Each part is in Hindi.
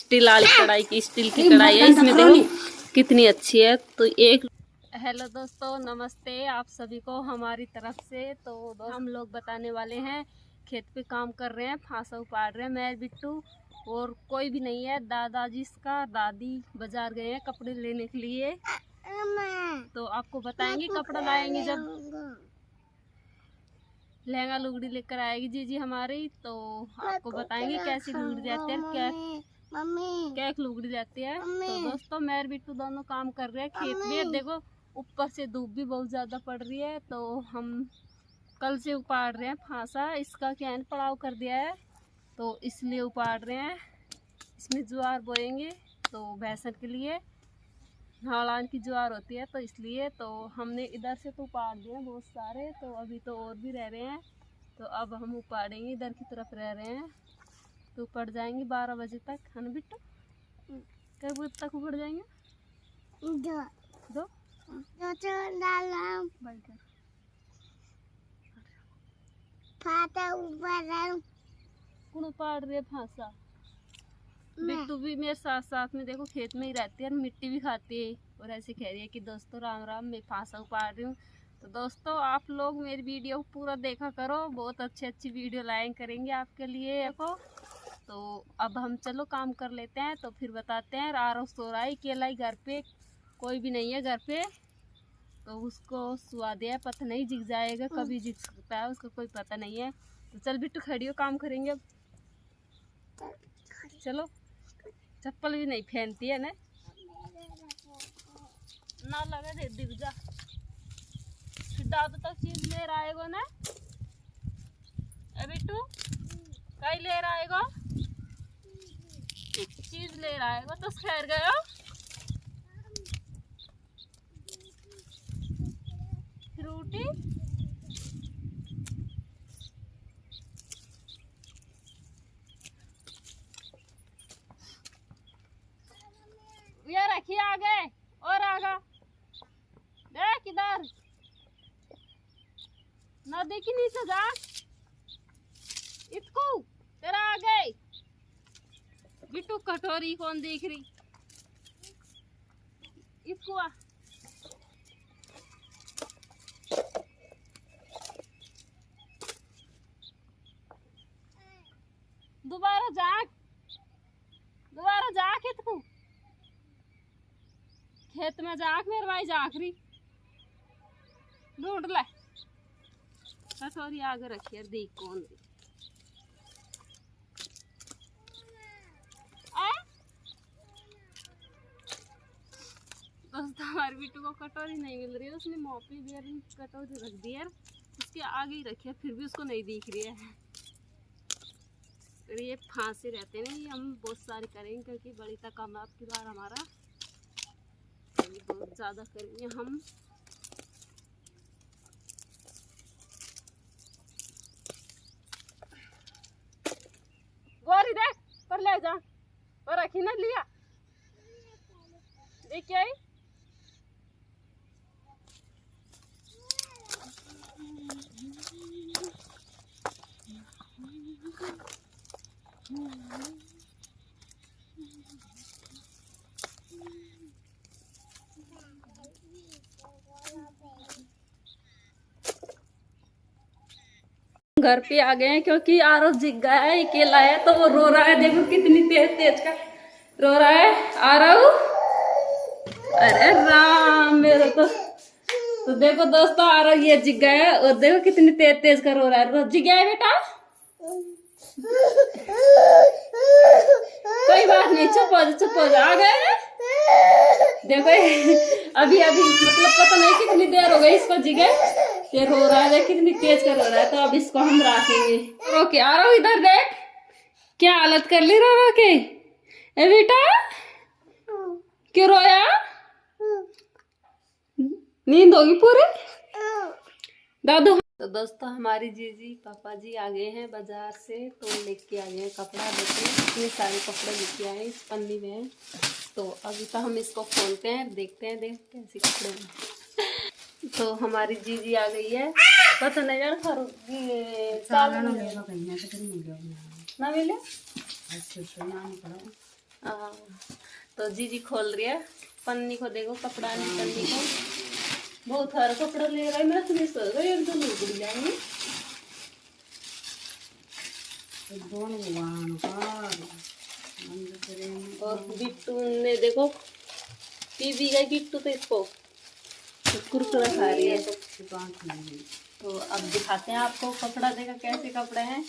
स्टील वाली कढ़ाई की, स्टील की कढ़ाई है। इसमें देखो कितनी अच्छी है। तो एक हेलो दोस्तों, नमस्ते आप सभी को हमारी तरफ से। तो हम लोग बताने वाले हैं, खेत पे काम कर रहे हैं, फांसा उपाड़ रहे हैं। मैं बिट्टू और कोई भी नहीं है। दादाजी का दादी बाजार गए हैं कपड़े लेने के लिए। तो आपको बताएंगे, कपड़ा लाएंगे जब लहंगा लुगड़ी लेकर आएगी जीजी हमारी, तो आपको बताएंगे कैसी लुगड़ी रहती है, क्या एक लुगड़ी रहती है। तो दोस्तों मैं और बिट्टू दोनों काम कर रहे हैं खेत में। देखो ऊपर से धूप भी बहुत ज़्यादा पड़ रही है, तो हम कल से उपाड़ रहे हैं फांसा। इसका क्या है, पड़ाव कर दिया है, तो इसलिए उपाड़ रहे हैं। इसमें ज्वार बोएंगे, तो भैंसन के लिए हालान की ज्वार होती है, तो इसलिए तो हमने इधर से तो उपाड़ दिए हैं बहुत सारे। तो अभी तो और भी रह रहे हैं, तो अब हम उपाड़ेंगे। इधर की तरफ रह रहे हैं, तो पड़ जाएंगे 12 बजे तक, है ना बिट्टू? कब बजे तक उपड़ जाएंगे? दो कौन उपाड़ रही है फांसा? बिट्टू भी मेरे साथ साथ में देखो खेत में ही रहती है और मिट्टी भी खाती है। और ऐसे कह रही है कि दोस्तों राम राम, मैं फांसा उपाड़ रही हूँ। तो दोस्तों आप लोग मेरी वीडियो पूरा देखा करो, बहुत अच्छी वीडियो लाएंगे करेंगे आपके लिए। देखो तो अब हम चलो काम कर लेते हैं, तो फिर बताते हैं। आरव सो रहा है अकेला ही घर पे, कोई भी नहीं है घर पे, तो उसको सुला दिया है। पता नहीं जिग जाएगा, कभी जिग सकता है, उसका कोई पता नहीं है। तो चल बिट्टू खड़ी हो, काम करेंगे अब। चलो, चप्पल भी नहीं पहनती है ना लगे दे दिख जा। फिर दादू तक चीज ले आएगा ना बिट्टू, कहीं ले आएगा, चीज ले आएगा तो खैर गयो। फ्रूटी ये रखिए आगे और आगा, देख इधर नदी के नीचे जा। इसको तेरा आगे बिट्टू कटोरी कौन देख रही, इसको आ। दोबारा जा खेत में जाक मेरे भाई जाक रही ढूंढ ले। कटोरी आगे रखी है, देख कौन दी। दोस्तों हमारे बिट्टू को कटोरी नहीं मिल रही है, उसने मोपी भी कटोरी रख दी है, उसके आगे ही रखी है, फिर भी उसको नहीं दिख रही है। तो ये फांसे रहते हैं ना, ये हम बहुत सारे करेंगे क्योंकि बड़ी तक हम आपकी बार हमारा बहुत ज़्यादा करेंगे हम। गोरी देख पर ले जा, पर रखी ना लिया देख आई। घर पे आ गए हैं क्योंकि आरव जिग गया है, अकेला है, तो वो रो रहा है। देखो कितनी तेज तेज का रो रहा है आरव। अरे राम मेरा तो देखो दोस्तों आरव ये जिग गया है, और देखो कितनी तेज तेज का रो रहा है। जिग गया है बेटा, कोई बात नहीं, चुप हो जा, आ गए। देखो अभी मतलब पता नहीं कितनी देर हो गई इसको जिगे, ये रो रहा है, कितनी तेज कर रो रहा है। तो अब इसको हम रखेंगे। रो के आ रहा हूँ, इधर देख क्या हालत कर ली रो के। ए बेटा क्यों रोया, नींद होगी पूरी दादू। तो दोस्तों हमारी जीजी पापा जी आ गए हैं बाजार से, तो लेके आ गए हैं कपड़ा। देखिए इतने सारे कपड़े लेके आए इस पन्नी में। तो अभी तो हम इसको खोलते हैं, देखते हैं कैसे कपड़े हैं। तो हमारी जीजी आ गई है, पता नहीं यार ना मिले तो जी खोल रही है पन्नी को, देखो कपड़ा नहीं पन्नी को, बहुत सारा कपड़ा ले रहा है। मैं तो मिस हो गई, एक दो लोग उड़ जाएंगे। और बिट्टू ने देखो पी भी गई बिट्टू, तो इसको कुरकुरा खा रही है। तो अब दिखाते हैं आपको कपड़ा, देखो कैसे कपड़े हैं।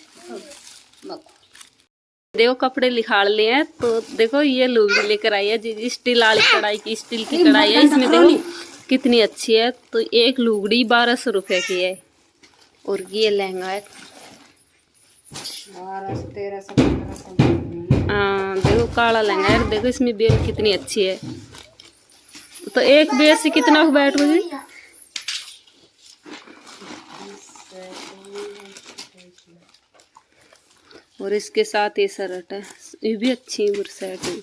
देखो कपड़े निकाल लिए हैं। तो देखो ये लुगड़ी लेकर आई है जी, स्टील वाली कढ़ाई की, स्टील की कढ़ाई है। इसमें देखो कितनी अच्छी है। तो एक लुगड़ी 1200 रुपए की है। और ये लहंगा है 1200-1300। हाँ देखो काला लहंगा है। देखो इसमें बेल कितनी अच्छी है। तो एक बेल से कितना बैठ गई। और इसके साथ ये शर्ट है, ये भी अच्छी शर्ट है।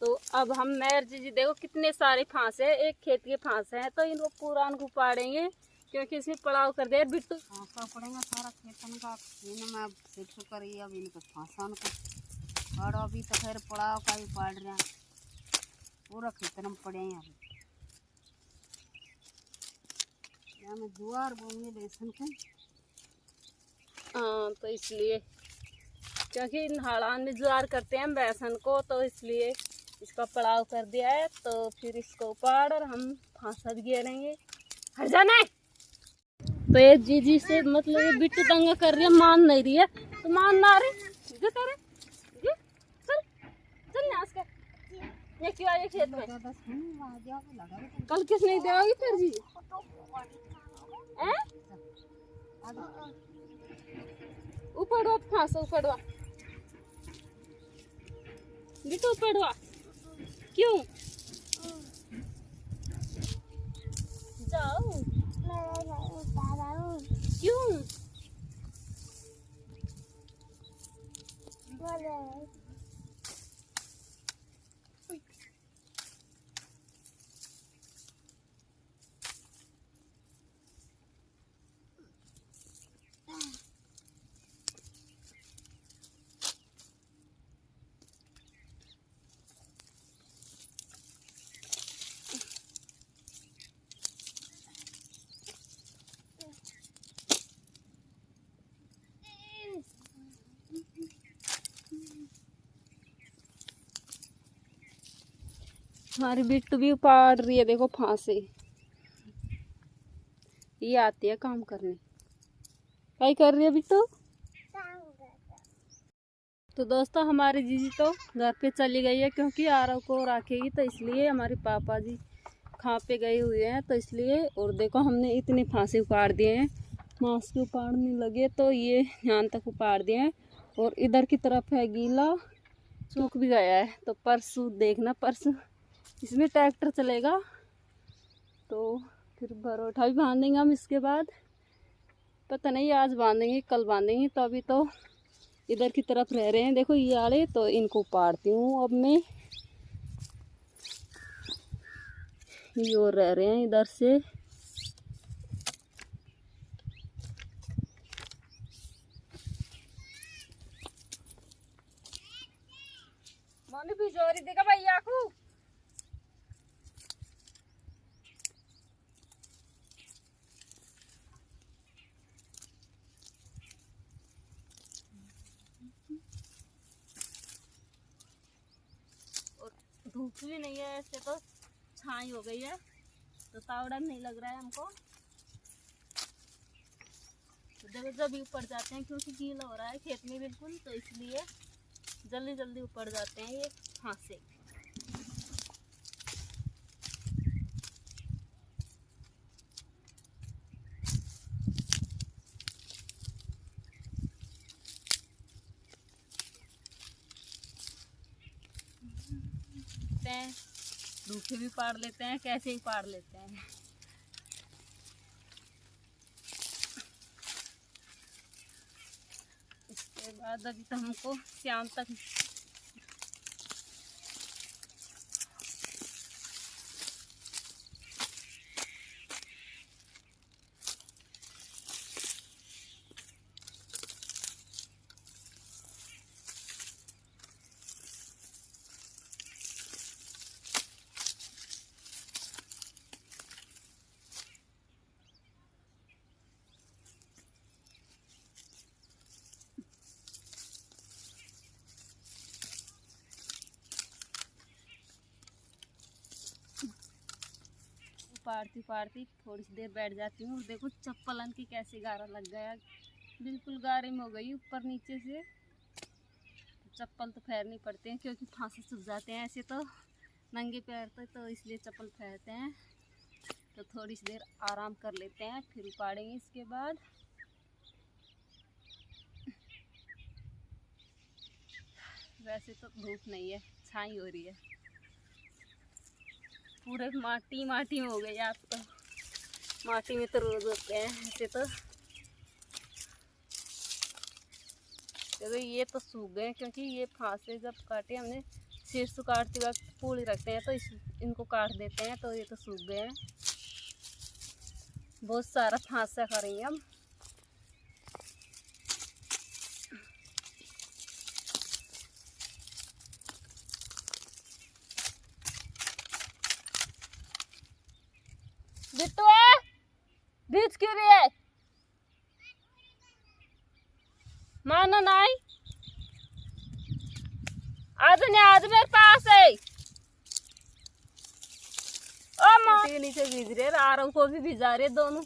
तो अब हम मेहर जी देखो कितने सारे फांस है, एक खेत के फांस है। तो इनको पूरा उनको पाड़ेंगे क्योंकि इसमें पड़ाव कर दे बिट्टू पड़ेगा सारा खेतन का। मैं शिक्षु करिए अब इनको फांसन को और अभी तो फिर पड़ाव का ही पाड़ रहे हैं, पूरा खेतन में पड़े हैं। अभी में जुआर बोंगे बेसन के। हाँ तो इसलिए क्योंकि इन हाड़ान में ज्वार करते हैं बेसन को, तो इसलिए इसका पड़ाव कर दिया है। तो फिर इसको उपाड़ और हम फांसा भी गिरेंगे। हट जाना है। तो ये जीजी से मतलब ये बिट्टू दंगा कर रही है, मान नहीं रही है। तो मान ना रही जो करे चल चल नाच कर। ये क्यों आए खेत में? कल किस नहीं देगी फिर जीजी? उपड़वा फांसा उपड़वा बिट्टू उपड़वा। क्यों जाओ क्यों? हमारी बिट्टू भी उपाड़ रही है, देखो फांसे। ये आती है काम करने। क्या कर रही है बिट्टू? तो दोस्तों हमारी जीजी तो घर पे चली गई है क्योंकि आरव को रखेगी, तो इसलिए हमारे पापा जी खां पे गए हुए हैं। तो इसलिए और देखो हमने इतने फांसे उपाड़ दिए हैं, मांस के उपाड़ने लगे तो ये यहाँ तक उपाड़ दिए हैं। और इधर की तरफ है गीला, सूख भी गया है। तो परसों देखना, परसों इसमें ट्रैक्टर चलेगा तो फिर बरोठा भी बांधेंगे हम। इसके बाद पता नहीं आज बांधेंगे कल बांधेंगे। तो अभी तो इधर की तरफ रह रहे हैं, देखो ये आड़े। तो इनको उपाड़ती हूँ अब मैं। ये और रह रहे हैं इधर से। माने बिजोरी देगा भैया को। धूप भी नहीं है, ऐसे तो छाई हो गई है, तो तावड़ा नहीं लग रहा है हमको। तो देखो जब भी ऊपर जाते हैं क्योंकि गीला हो रहा है खेत में बिल्कुल, तो इसलिए जल्दी जल्दी ऊपर जाते हैं ये फांसे। रूखे भी पाड़ लेते हैं, कैसे ही पाड़ लेते हैं। इसके बाद अभी तो हमको शाम तक उपाड़ती थोड़ी सी देर बैठ जाती हूँ। देखो चप्पलन की कैसे गारा लग गया, बिल्कुल गारिम हो गई ऊपर नीचे से। चप्पल तो फेरनी पड़ते हैं क्योंकि फांसे सूख जाते हैं, ऐसे तो नंगे पैर तो इसलिए चप्पल फेरते हैं। तो थोड़ी सी देर आराम कर लेते हैं, फिर उपाड़ेंगे इसके बाद। वैसे तो धूप नहीं है, छाई हो रही है। पूरे माटी माटी हो गई आप तो, माटी में तो रोज होते हैं ऐसे तो। देखो ये तो सूख गए क्योंकि ये फांसे जब काटे हमने, शीर्ष काटते वक्त पूरी रखते हैं तो इनको काट देते हैं, तो ये तो सूख गए हैं। बहुत सारा फांसा करेंगे हम। बिट्टू बीच क्यों रही है? मानो नहीं, आज नहीं, आज मेरे पास है। के नीचे भीज रहे, आरव को भी भिजा रहे, दोनों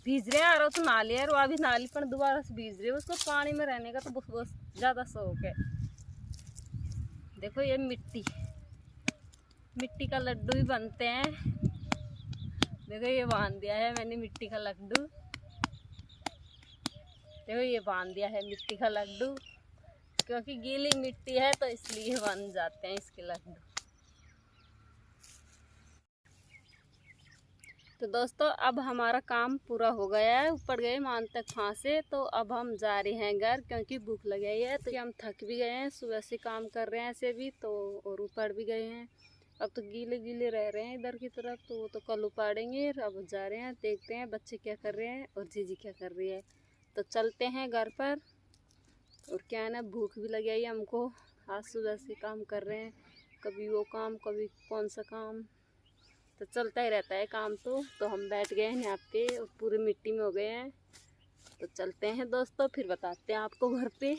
भीज रहे हैं। आरव तो नाली है, वो भी नाली पर दोबारा से भीज रहे। उसको पानी में रहने का तो बहुत ज्यादा शौक है। देखो ये मिट्टी का लड्डू भी बनते हैं। देखो ये बांध दिया है मैंने मिट्टी का लड्डू। देखो ये बांध दिया है मिट्टी का लड्डू, क्योंकि गीली मिट्टी है तो इसलिए बन जाते हैं इसके लड्डू। तो दोस्तों अब हमारा काम पूरा हो गया है, ऊपर गए मान तक फांसे। तो अब हम जा रहे हैं घर, क्योंकि भूख लग गई है। तो हम थक भी गए हैं, सुबह से काम कर रहे हैं ऐसे भी तो, और ऊपर भी गए हैं। अब तो गीले गीले रह रहे हैं इधर की तरफ, तो वो तो कल उपाड़ेंगे। अब जा रहे हैं, देखते हैं बच्चे क्या कर रहे हैं और जीजी क्या कर रही है। तो चलते हैं घर पर। और क्या है ना, भूख भी लग गई हमको, आज सुबह से काम कर रहे हैं, कभी वो काम कभी कौन सा काम, तो चलता ही रहता है काम। तो हम बैठ गए हैं यहाँ पे और पूरी मिट्टी में हो गए हैं। तो चलते हैं दोस्तों, फिर बताते हैं आपको घर पे।